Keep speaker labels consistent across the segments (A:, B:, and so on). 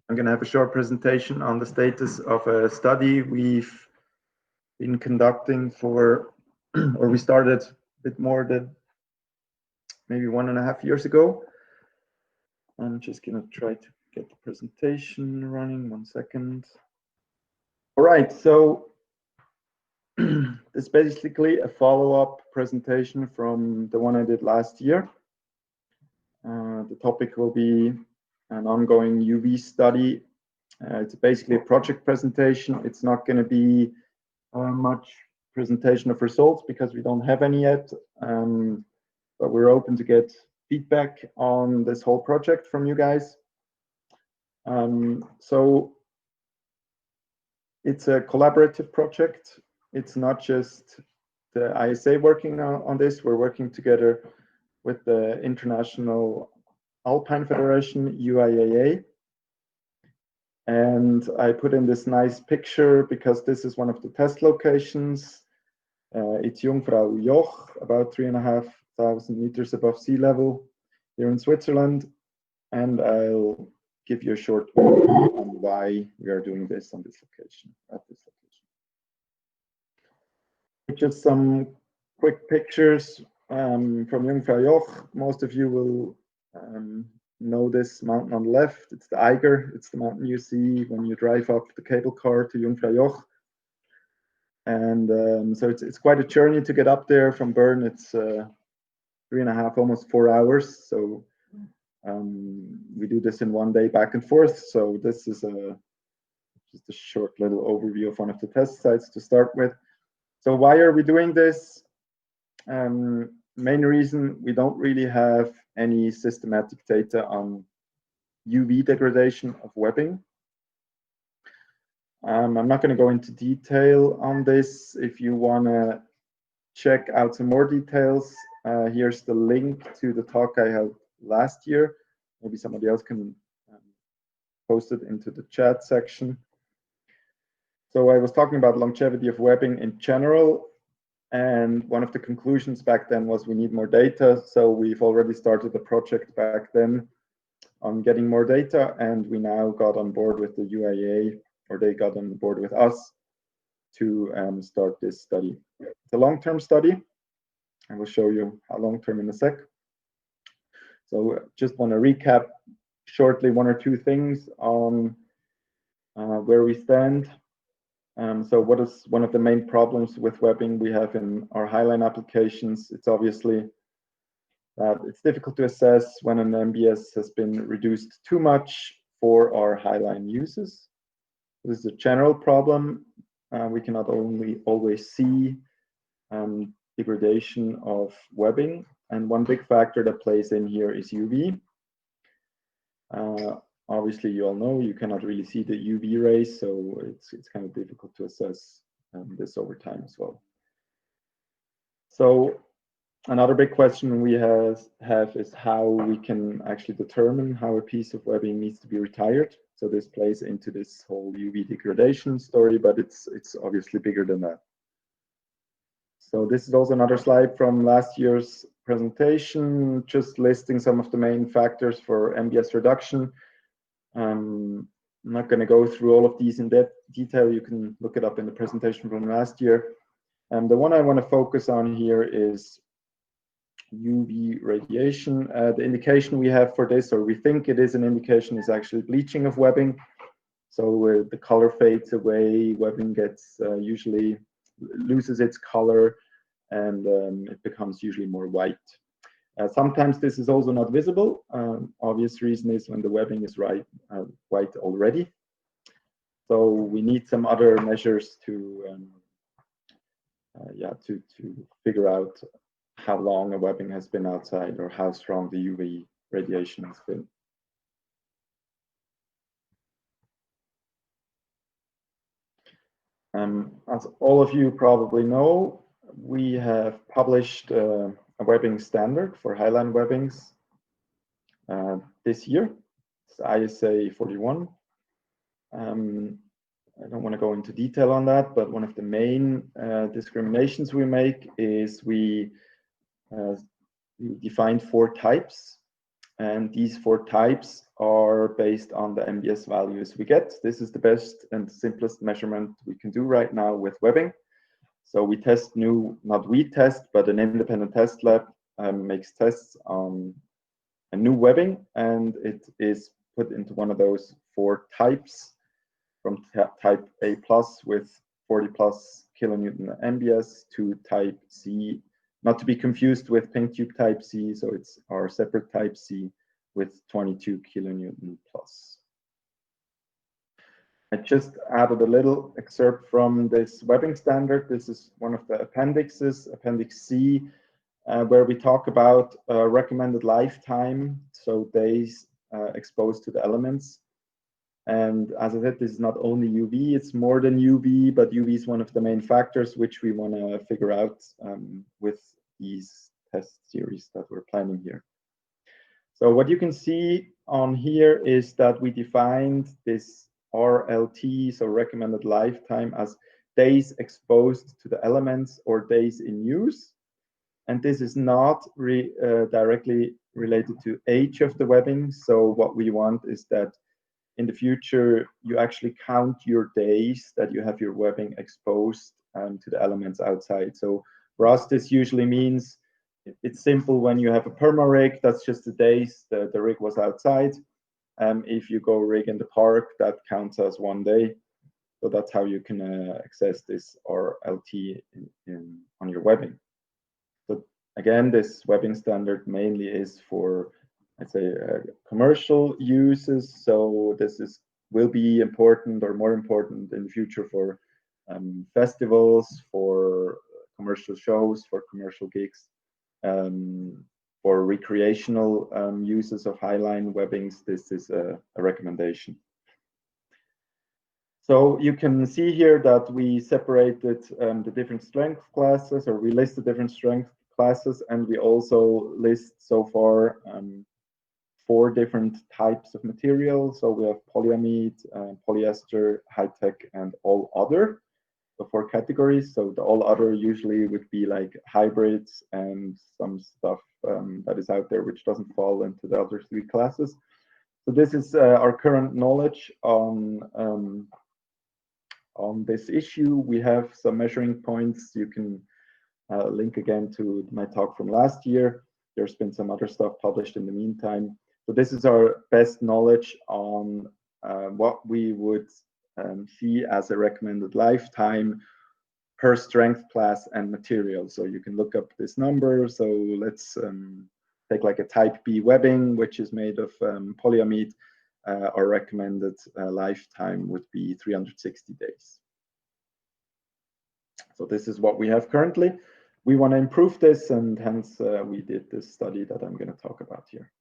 A: I'm going to have a short presentation on the status of a study we've been conducting for, or we started a bit more than maybe 1.5 years ago. I'm just going to try to get the presentation running. 1 second. All right, so this is basically a follow-up presentation from the one I did last year. The topic will be an ongoing UV study. It's basically a project presentation. It's not going to be much presentation of results because we don't have any yet, but we're open to get feedback on this whole project from you guys. So it's a collaborative project. It's not just the ISA working on this. We're working together with the International Alpine Federation, UIAA. And I put in this nice picture because this is one of the test locations. It's Jungfrau Joch, about 3,500 meters above sea level here in Switzerland. And I'll give you a short overview on why we are doing this on this location, at this location. Just some quick pictures from Jungfrau Joch. Most of you will know this mountain on the left. It's the Eiger. It's the mountain you see when you drive up the cable car to Jungfrau Joch. And so it's quite a journey to get up there from Bern. It's 3.5, almost 4 hours. So we do this in 1 day back and forth. So this is just a short little overview of one of the test sites to start with. So why are we doing this? Main reason, we don't really have any systematic data on UV degradation of webbing. I'm not going to go into detail on this. If you want to check out some more details, here's the link to the talk I held last year. Maybe somebody else can post it into the chat section. So I was talking about longevity of webbing in general. And one of the conclusions back then was we need more data. So we've already started the project back then on getting more data. And we now got on board with the UIA, or they got on board with us to start this study. It's a long-term study. I will show you how long-term in a sec. So just want to recap shortly 1 or 2 things on where we stand. So what is one of the main problems with webbing we have in our highline applications? It's obviously that it's difficult to assess when an MBS has been reduced too much for our highline uses. This is a general problem. We cannot always see degradation of webbing. And one big factor that plays in here is UV. Obviously, you all know you cannot really see the UV rays, so it's kind of difficult to assess this over time as well. So another big question we have is how we can actually determine how a piece of webbing needs to be retired. So this plays into this whole UV degradation story, but it's obviously bigger than that. So this is also another slide from last year's presentation, just listing some of the main factors for MBS reduction. I'm not going to go through all of these in detail. You can look it up in the presentation from last year. The one I want to focus on here is UV radiation. The indication we have for this, or we think it is an indication, is actually bleaching of webbing. So the color fades away, webbing gets usually loses its color, and it becomes usually more white. Sometimes this is also not visible. Obvious reason is when the webbing is white already. So we need some other measures to figure out how long a webbing has been outside or how strong the UV radiation has been. As all of you probably know, we have published a webbing standard for highline webbings this year. It's ISA 41. I don't want to go into detail on that, but one of the main discriminations we make is we defined 4 types And these 4 types are based on the MBS values we get. This is the best and simplest measurement we can do right now with webbing. So we test not we test, but an independent test lab makes tests on a new webbing, and it is put into one of those 4 types, from type A plus with 40 plus kilonewton MBS to type C, not to be confused with pink tube type C, so it's our separate type C with 22 kilonewton plus. I just added a little excerpt from this webbing standard. This is one of the appendixes, Appendix C, where we talk about recommended lifetime, so days exposed to the elements. And as I said, this is not only UV, it's more than UV, but UV is one of the main factors which we want to figure out with these test series that we're planning here. So what you can see on here is that we defined this RLT, so recommended lifetime, as days exposed to the elements or days in use. And this is not directly related to age of the webbing. So what we want is that in the future, you actually count your days that you have your webbing exposed to the elements outside. So for us, this usually means it's simple. When you have a perma rig, that's just the days the rig was outside. If you go rig in the park, that counts as 1 day. So that's how you can access this RLT on your webbing. So again, this webbing standard mainly is for, I'd say, commercial uses. So this will be important or more important in the future for festivals, for commercial shows, for commercial gigs, for recreational uses of highline webbings. This is a recommendation. So you can see here that we separated the different strength classes, or we list the different strength classes, and we also list so far 4 different types of material. So we have polyamide, polyester, high-tech, and all other. So 4 categories. So the all other usually would be like hybrids and some stuff that is out there which doesn't fall into the other 3 classes. So this is our current knowledge on this issue. We have some measuring points. You can link again to my talk from last year. There's been some other stuff published in the meantime. So this is our best knowledge on what we would see as a recommended lifetime per strength class and material. So you can look up this number. So let's take like a type B webbing, which is made of polyamide. Our recommended lifetime would be 360 days. So this is what we have currently. We want to improve this, and hence we did this study that I'm going to talk about here.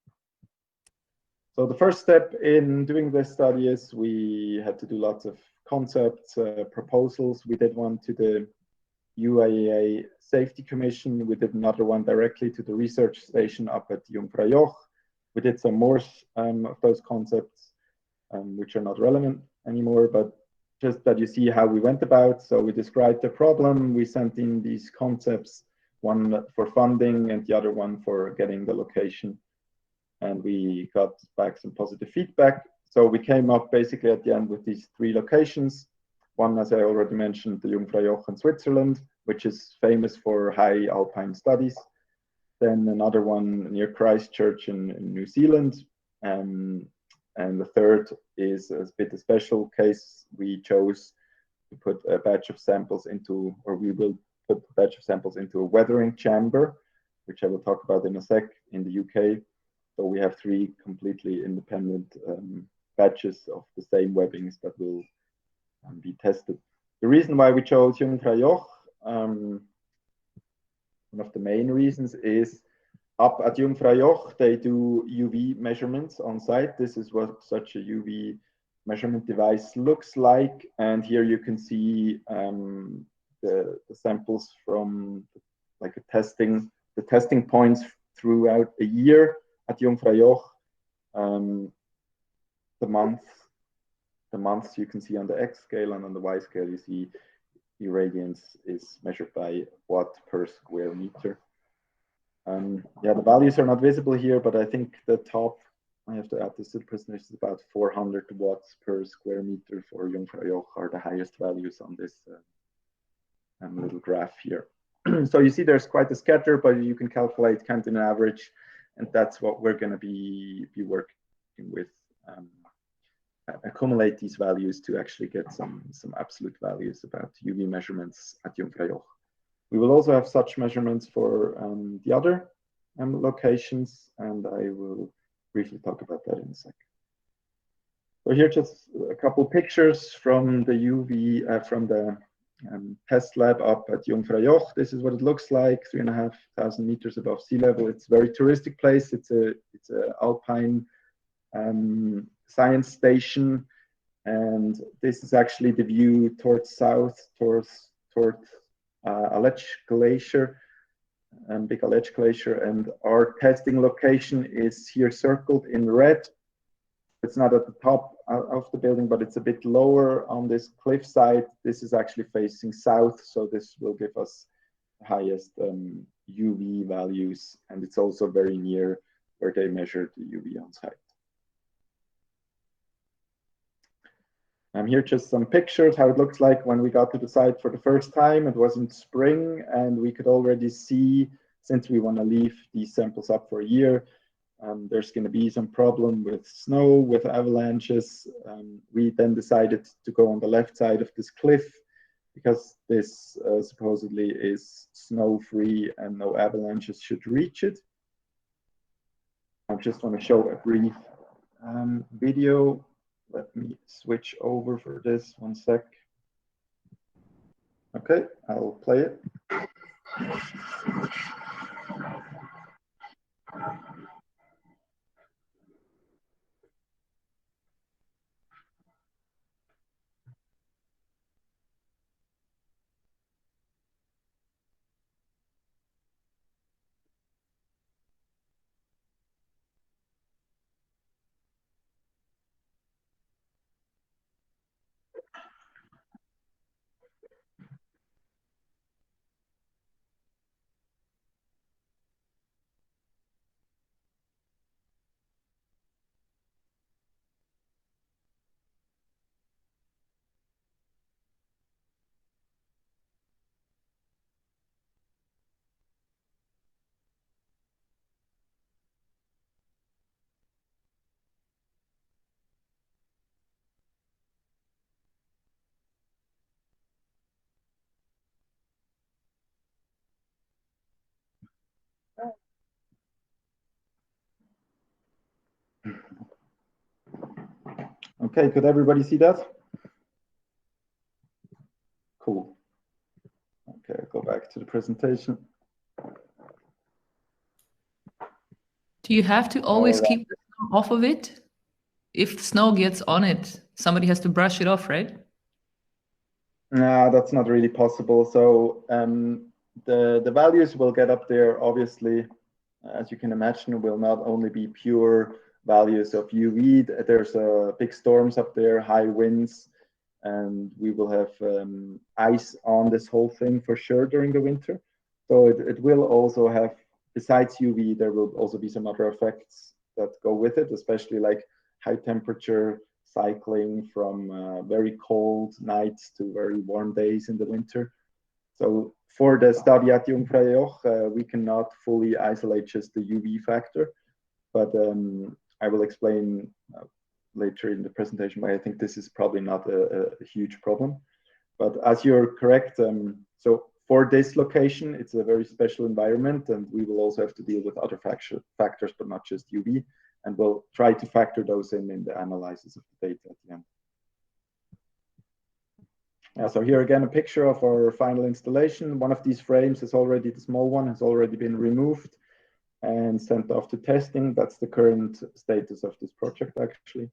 A: So the first step in doing this study is we had to do lots of concepts, proposals. We did one to the UIEA Safety Commission. We did another one directly to the research station up at Jungfraujoch. We did some more of those concepts, which are not relevant anymore, but just that you see how we went about. So we described the problem. We sent in these concepts, one for funding and the other one for getting the location. And we got back some positive feedback. So we came up basically at the end with these 3 locations. One, as I already mentioned, the Jungfraujoch in Switzerland, which is famous for high alpine studies. Then another one near Christchurch in New Zealand. And the third is a bit a special case. We chose to put a batch of samples into, or we will put a batch of samples into a weathering chamber, which I will talk about in a sec, in the UK. So we have 3 completely independent batches of the same webbings that will be tested. The reason why we chose Jungfraujoch, one of the main reasons is up at Jungfraujoch, they do UV measurements on site. This is what such a UV measurement device looks like. And here you can see the samples from like the testing points throughout a year at Jungfraujoch. The months you can see on the X scale, and on the Y scale you see irradiance is measured by watt per square meter. Yeah, the values are not visible here, but I think the top, I have to add this to the presentation, is about 400 watts per square meter for Jungfraujoch are the highest values on this little graph here. So you see there's quite a scatter, but you can calculate kind of an average, and that's what we're going to be working with. Accumulate these values to actually get some absolute values about UV measurements at Jungfraujoch. We will also have such measurements for the other locations, and I will briefly talk about that in a second. So here just a couple pictures from the UV, from the test lab up at Jungfraujoch. This is what it looks like, 3,500 meters above sea level. It's a very touristic place. It's a alpine science station, and this is actually the view towards south, towards Aletsch Glacier, Big Aletsch Glacier, and our testing location is here circled in red. It's not at the top of the building, but it's a bit lower on this cliff side. This is actually facing south, so this will give us the highest UV values, and it's also very near where they measured the UV on site. Here just some pictures, how it looks like when we got to the site for the first time. It was in spring, and we could already see, since we want to leave these samples up for a year, there's going to be some problem with snow, with avalanches. We then decided to go on the left side of this cliff because this supposedly is snow-free and no avalanches should reach it. I just want to show a brief video. Let me switch over for this, 1 sec. Okay, I'll play it. Okay, could everybody see that? Cool. Okay, I'll go back to the presentation.
B: Do you have to always keep the snow off of it? If the snow gets on it, somebody has to brush it off, right?
A: No, that's not really possible. So the values will get up there, obviously, as you can imagine, will not only be pure values of UV. There's big storms up there, high winds, and we will have ice on this whole thing for sure during the winter. So it will also have, besides UV, there will also be some other effects that go with it, especially like high temperature cycling from very cold nights to very warm days in the winter. So for the study at Jungfraujoch, we cannot fully isolate just the UV factor, but I will explain later in the presentation why I think this is probably not a huge problem. But as you're correct, so for this location, it's a very special environment, and we will also have to deal with other factors, but not just UV, and we'll try to factor those in the analysis of the data at the end. So here again, a picture of our final installation. One of these frames is already, the small one has already been removed and sent off to testing. That's the current status of this project, actually.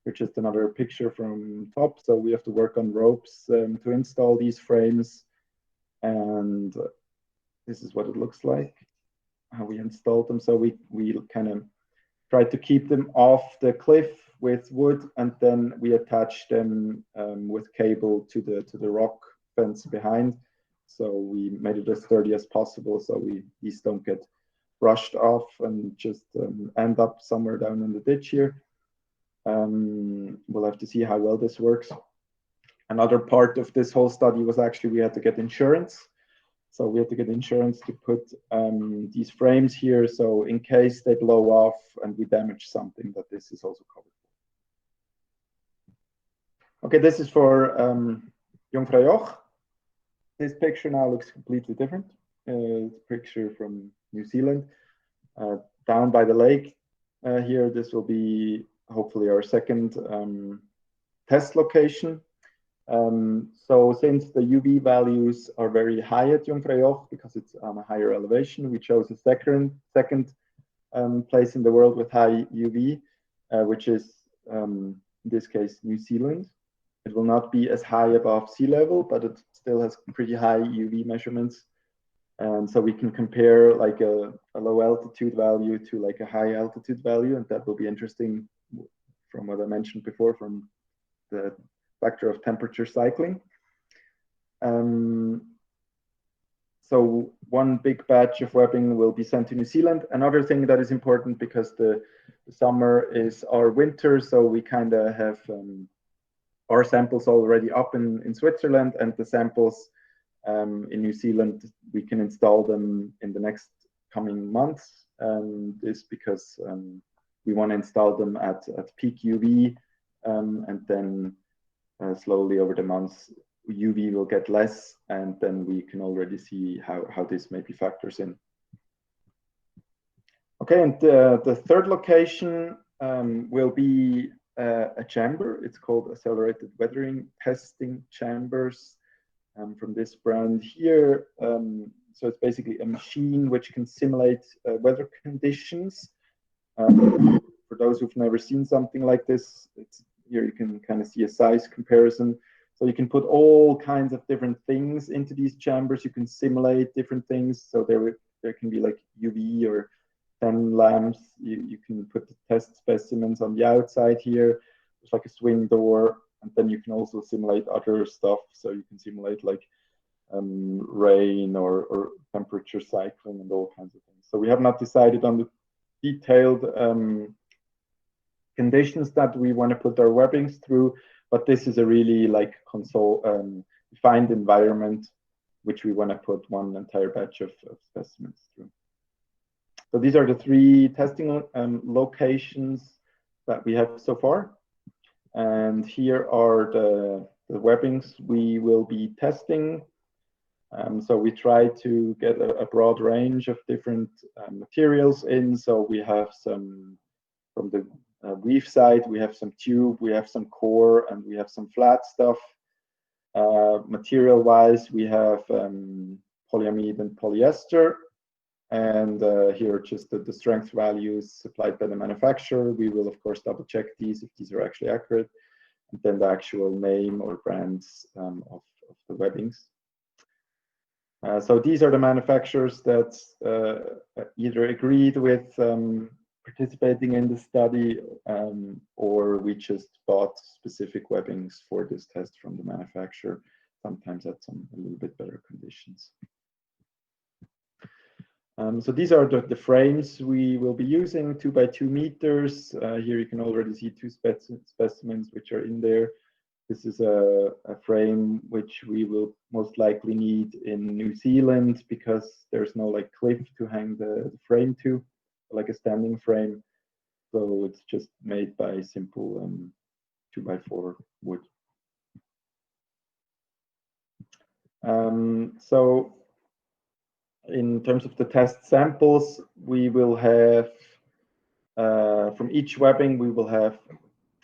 A: Here's just another picture from top. So we have to work on ropes to install these frames. And this is what it looks like, how we installed them. So we kind of tried to keep them off the cliff with wood, and then we attached them with cable to the rock fence behind. So we made it as sturdy as possible, so these don't get brushed off and just end up somewhere down in the ditch here. We'll have to see how well this works. Another part of this whole study was actually we had to get insurance. So we had to get insurance to put these frames here. So in case they blow off and we damage something, that this is also covered. Okay, this is for Jungfrau Joch. This picture now looks completely different. It's a picture from New Zealand, down by the lake. Here, this will be hopefully our second test location. So since the UV values are very high at Jungfrau Joch because it's on a higher elevation, we chose a second place in the world with high UV, which is in this case New Zealand. It will not be as high above sea level, but it still has pretty high UV measurements. And so we can compare like a low altitude value to like a high altitude value, and that will be interesting from what I mentioned before from the factor of temperature cycling. So one big batch of webbing will be sent to New Zealand. Another thing that is important because the summer is our winter, so we kind of have our samples already up in Switzerland, and the samples in New Zealand, we can install them in the next coming months. This because we want to install them at peak UV, and then slowly over the months, UV will get less, and then we can already see how this maybe factors in. Okay, and the third location will be a chamber. It's called Accelerated Weathering Testing Chambers from this brand here. So it's basically a machine which can simulate weather conditions. For those who've never seen something like this, here you can kind of see a size comparison. So you can put all kinds of different things into these chambers. You can simulate different things. So there can be like UV or 10 lamps. You can put the test specimens on the outside here. There's like a swing door, and then you can also simulate other stuff. So you can simulate like rain or temperature cycling and all kinds of things. So we have not decided on the detailed conditions that we want to put our webbings through, but this is a really like defined environment which we want to put one entire batch of specimens through. So these are the three testing locations that we have so far. And here are the webbings we will be testing. So we try to get a broad range of different materials in. So we have some from the weave side, we have some tube, we have some core, and we have some flat stuff. Material-wise, we have polyamide and polyester. And here are just the strength values supplied by the manufacturer. We will, of course, double check these if these are actually accurate. And then the actual name or brands of the webbings. So these are the manufacturers that either agreed with participating in the study or we just bought specific webbings for this test from the manufacturer, sometimes at a little bit better conditions. So these are the frames we will be using, 2 by 2 meters. Here you can already see 2 specimens which are in there. This is a frame which we will most likely need in New Zealand because there's no like cliff to hang the frame to, like a standing frame. So it's just made by simple 2 by 4 wood. So in terms of the test samples, we will have, from each webbing, we will have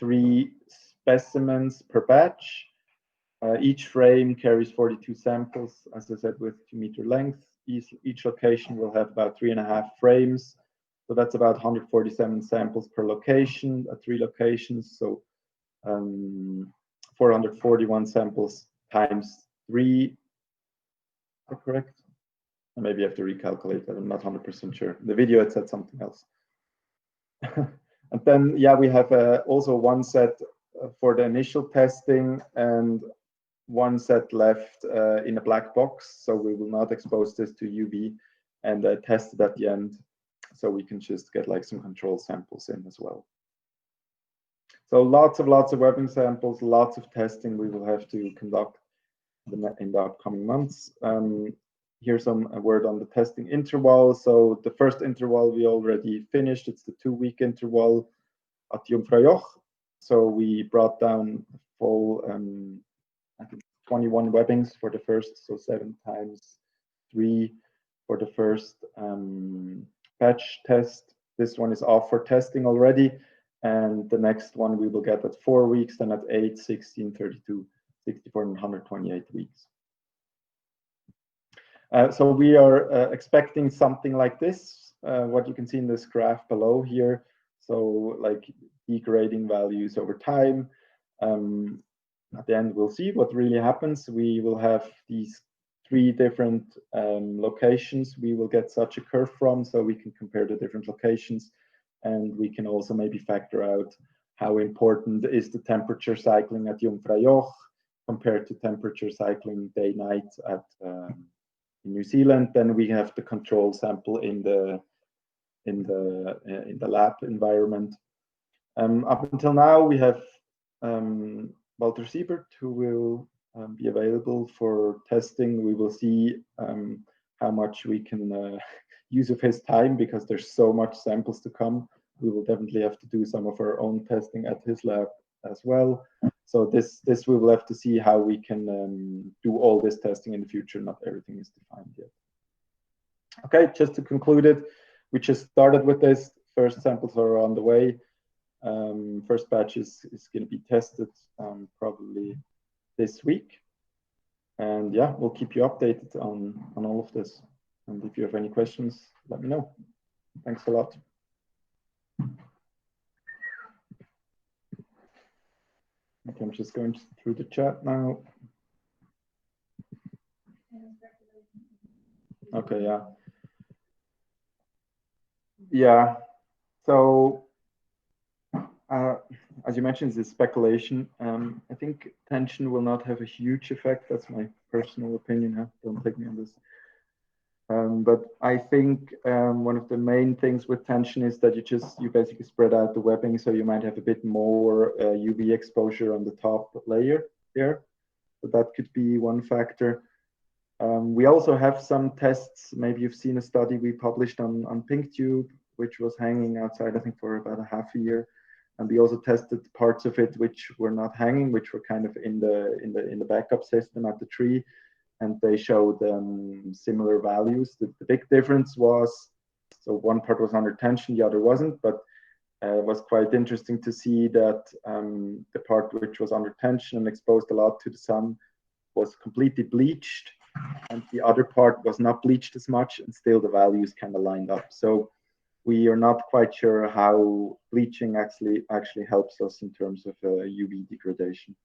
A: 3 specimens per batch. Each frame carries 42 samples, as I said, with 2 meter length. Each location will have about 3.5 frames. So that's about 147 samples per location at 3 locations. So 441 samples times 3. Is that correct? Maybe I have to recalculate that. I'm not 100% sure. The video, it said something else. And then, yeah, we have also 1 set for the initial testing and 1 set left in a black box. So we will not expose this to UV and test it at the end so we can just get like some control samples in as well. So lots of webbing samples, lots of testing we will have to conduct in the upcoming months. Here's a word on the testing interval. So the first interval we already finished. It's the 2-week interval at Jungfraujoch. So we brought down the full, I think 21 webbings for the first, so 7 times 3 for the first batch test. This one is off for testing already. And the next one we will get at 4 weeks, then at 8, 16, 32, 64, and 128 weeks. So we are expecting something like this, what you can see in this graph below here. So like degrading values over time. At the end, we'll see what really happens. We will have these 3 different locations we will get such a curve from, so we can compare the different locations. And we can also maybe factor out how important is the temperature cycling at Jungfraujoch compared to temperature cycling day-night at in New Zealand. Then we have the control sample in the lab environment. Up until now, we have Walter Siebert, who will be available for testing. We will see how much we can use of his time, because there's so much samples to come. We will definitely have to do some of our own testing at his lab as well. So this we will have to see how we can do all this testing in the future. Not everything is defined yet. Okay, just to conclude it, we just started with this. First samples are on the way. First batch is going to be tested probably this week. And yeah, we'll keep you updated on all of this. And if you have any questions, let me know. Thanks a lot. Okay, I'm just going through the chat now. Okay, yeah. Yeah, so as you mentioned, it's speculation. I think tension will not have a huge effect. That's my personal opinion. Huh? Don't take me on this. But I think one of the main things with tension is that you basically spread out the webbing, so you might have a bit more UV exposure on the top layer there. So that could be one factor. We also have some tests. Maybe you've seen a study we published on PinkTube, which was hanging outside, I think, for about a half a year. And we also tested parts of it which were not hanging, which were kind of in the backup system at the tree. And they showed similar values. The big difference was, so one part was under tension, the other wasn't, but it was quite interesting to see that the part which was under tension and exposed a lot to the sun was completely bleached, and the other part was not bleached as much, and still the values kind of lined up. So we are not quite sure how bleaching actually helps us in terms of UV degradation.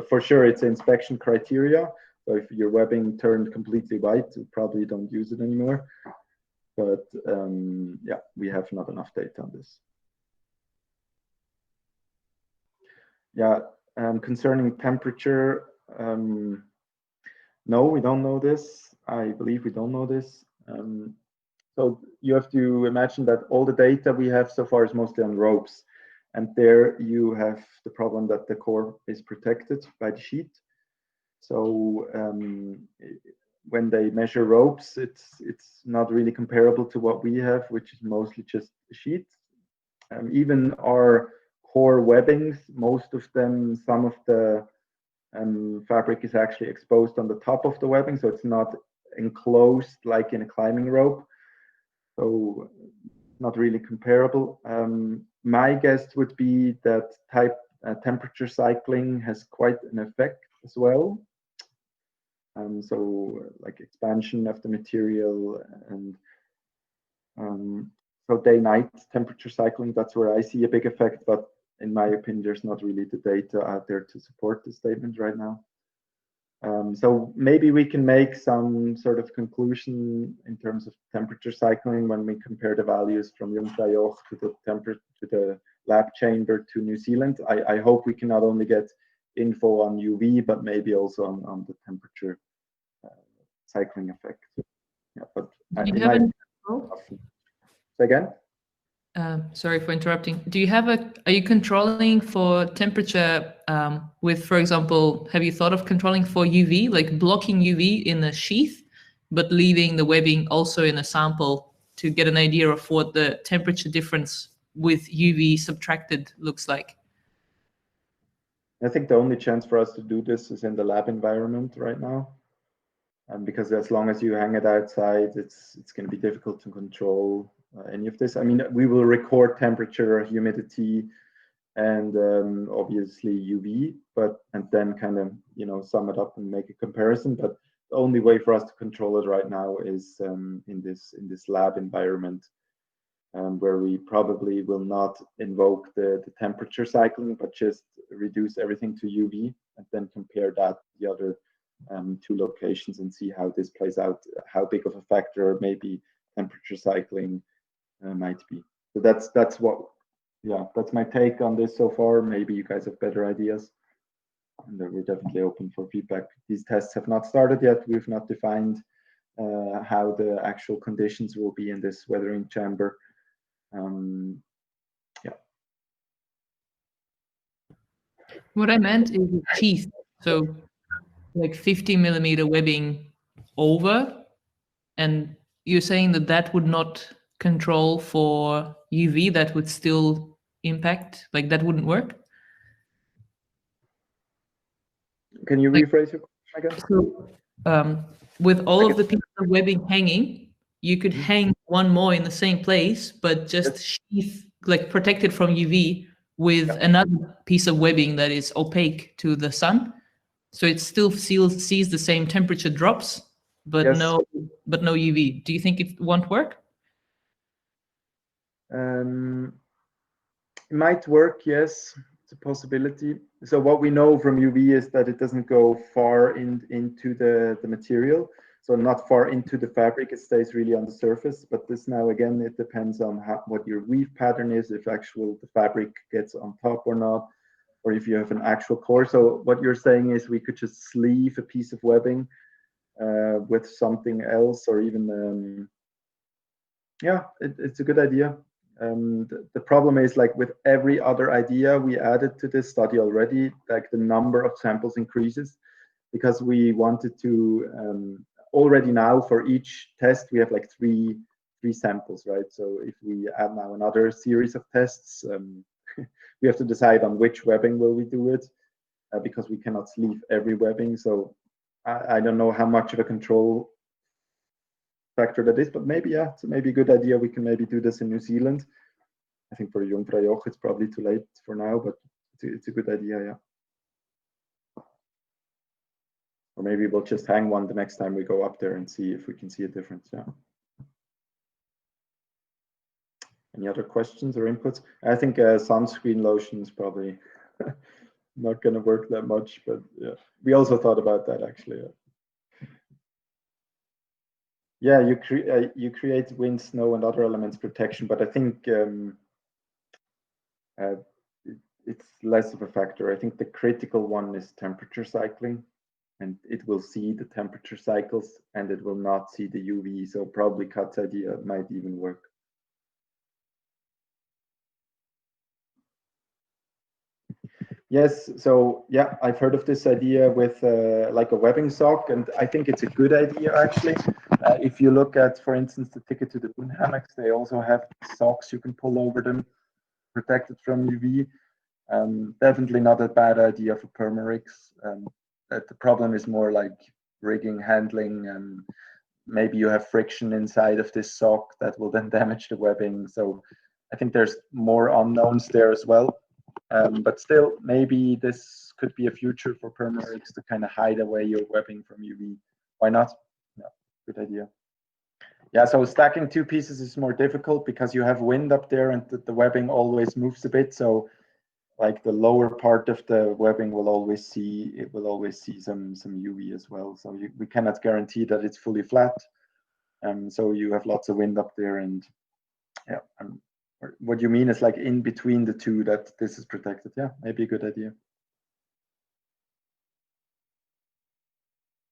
A: For sure, it's an inspection criteria. So if your webbing turned completely white, you probably don't use it anymore. But yeah, we have not enough data on this. Yeah, concerning temperature, no, we don't know this. I believe we don't know this. So you have to imagine that all the data we have so far is mostly on ropes. And there you have the problem that the core is protected by the sheet. So when they measure ropes, it's not really comparable to what we have, which is mostly just a sheet. Even our core webbings, most of them, some of the fabric is actually exposed on the top of the webbing, so it's not enclosed like in a climbing rope. So not really comparable. My guess would be that temperature cycling has quite an effect as well. So like expansion of the material, and so day-night temperature cycling, that's where I see a big effect, but in my opinion, there's not really the data out there to support the statement right now. So maybe we can make some sort of conclusion in terms of temperature cycling when we compare the values from Jungfraujoch to the lab chamber to New Zealand. I hope we can not only get info on UV, but maybe also on the temperature cycling effect. Yeah, but
B: you haven't.
A: Say again?
B: Sorry for interrupting. Do you have are you controlling for temperature with, for example, have you thought of controlling for UV, like blocking UV in a sheath, but leaving the webbing also in a sample to get an idea of what the temperature difference with UV subtracted looks like?
A: I think the only chance for us to do this is in the lab environment right now. Because as long as you hang it outside, it's going to be difficult to control any of this. I mean, we will record temperature, humidity, and obviously UV, and then kind of, you know, sum it up and make a comparison. But the only way for us to control it right now is in this lab environment, where we probably will not invoke the temperature cycling, but just reduce everything to UV and then compare that to the other two locations and see how this plays out, how big of a factor maybe temperature cycling might be. So that's what, yeah, that's my take on this so far. Maybe you guys have better ideas, and we're definitely open for feedback. These tests have not started yet. We've not defined how the actual conditions will be in this weathering chamber. Yeah.
B: What I meant is sheath. So like 50 millimeter webbing over, and you're saying that that would not control for UV, that would still impact, like that wouldn't work?
A: Can you rephrase your question again?
B: So with all of the pieces of webbing hanging, you could hang one more in the same place, but just sheath, like protected from UV with another piece of webbing that is opaque to the sun. So it still sees the same temperature drops, but no UV. Do you think it won't work?
A: It might work, yes. It's a possibility. So what we know from UV is that it doesn't go far into the material. So not far into the fabric, it stays really on the surface. But this now, again, it depends on what your weave pattern is, if actual the fabric gets on top or not, or if you have an actual core. So what you're saying is we could just sleeve a piece of webbing with something else, or even, yeah, it's a good idea. The problem is, like with every other idea we added to this study already, like the number of samples increases, because we wanted to already now for each test we have like three samples, right? So if we add now another series of tests, we have to decide on which webbing will we do it, because we cannot sleeve every webbing. So I don't know how much of a control factor that is, but maybe, yeah, it's maybe a good idea. We can maybe do this in New Zealand. I think for Jungfraujoch it's probably too late for now, but it's a good idea, yeah. Or maybe we'll just hang one the next time we go up there and see if we can see a difference, yeah. Any other questions or inputs? I think sunscreen lotion is probably not going to work that much, but yeah, we also thought about that actually. Yeah, you create wind, snow, and other elements protection, but I think it's less of a factor. I think the critical one is temperature cycling, and it will see the temperature cycles and it will not see the UV. So probably Kat's idea might even work. Yes, so yeah, I've heard of this idea with like a webbing sock, and I think it's a good idea actually. If you look at, for instance, the Ticket to the Moon hammocks, they also have socks you can pull over them, protected from UV. Definitely not a bad idea for perma-rigs. The problem is more like rigging, handling, and maybe you have friction inside of this sock that will then damage the webbing. So I think there's more unknowns there as well. But still, maybe this could be a future for perma-rigs to kind of hide away your webbing from UV. Why not? Yeah, good idea. Yeah, so stacking two pieces is more difficult because you have wind up there and the webbing always moves a bit. So like the lower part of the webbing will always see some UV as well. So we cannot guarantee that it's fully flat. So you have lots of wind up there, and yeah. What you mean is like in between the two that this is protected. Yeah, maybe a good idea.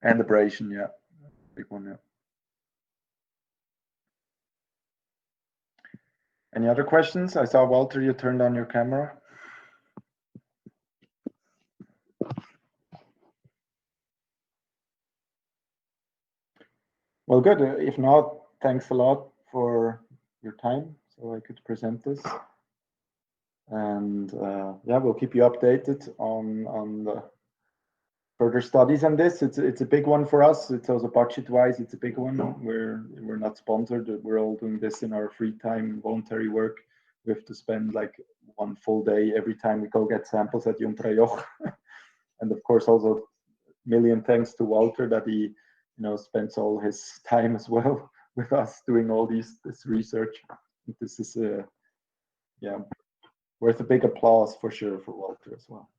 A: And abrasion, yeah, big one, yeah. Any other questions? I saw, Walter, you turned on your camera. Well, good. If not, thanks a lot for your time, so I could present this. And yeah, we'll keep you updated on the further studies on this. It's a big one for us. It's also budget-wise, it's a big one. We're not sponsored. We're all doing this in our free time, voluntary work. We have to spend like one full day every time we go get samples at Jungfraujoch. And of course, also million thanks to Walter that he, spends all his time as well with us doing all this research. This is yeah, worth a big applause for sure for Walter as well.